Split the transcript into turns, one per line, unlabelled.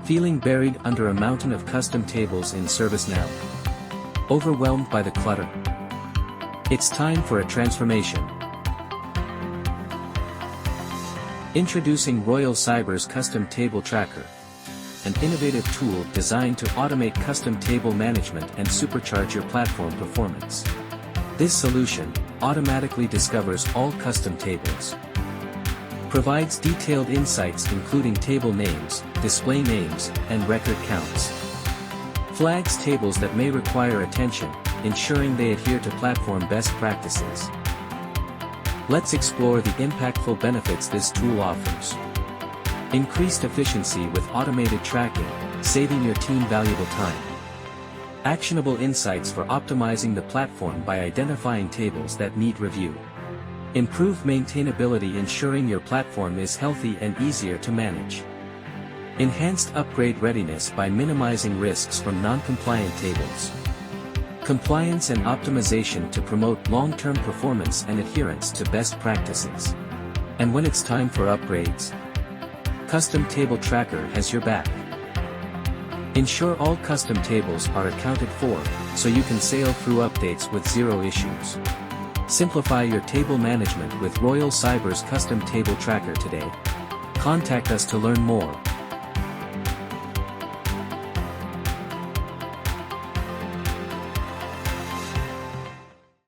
Feeling buried under a mountain of custom tables in ServiceNow? Overwhelmed by the clutter? It's time for a transformation. Introducing Royal Cyber's Custom Table Tracker, an innovative tool designed to automate custom table management and supercharge your platform performance. This solution automatically discovers all custom tables, provides detailed insights including table names, display names, and record counts, flags tables that may require attention, ensuring they adhere to platform best practices. Let's explore the impactful benefits this tool offers. Increased efficiency with automated tracking, saving your team valuable time. Actionable insights for optimizing the platform by identifying tables that need review. Improved maintainability, ensuring your platform is healthy and easier to manage. Enhanced upgrade readiness by minimizing risks from non-compliant tables. Compliance and optimization to promote long-term performance and adherence to best practices. And when it's time for upgrades, Custom Table Tracker has your back. Ensure all custom tables are accounted for, so you can sail through updates with zero issues. Simplify your table management with Royal Cyber's Custom Table Tracker today. Contact us to learn more.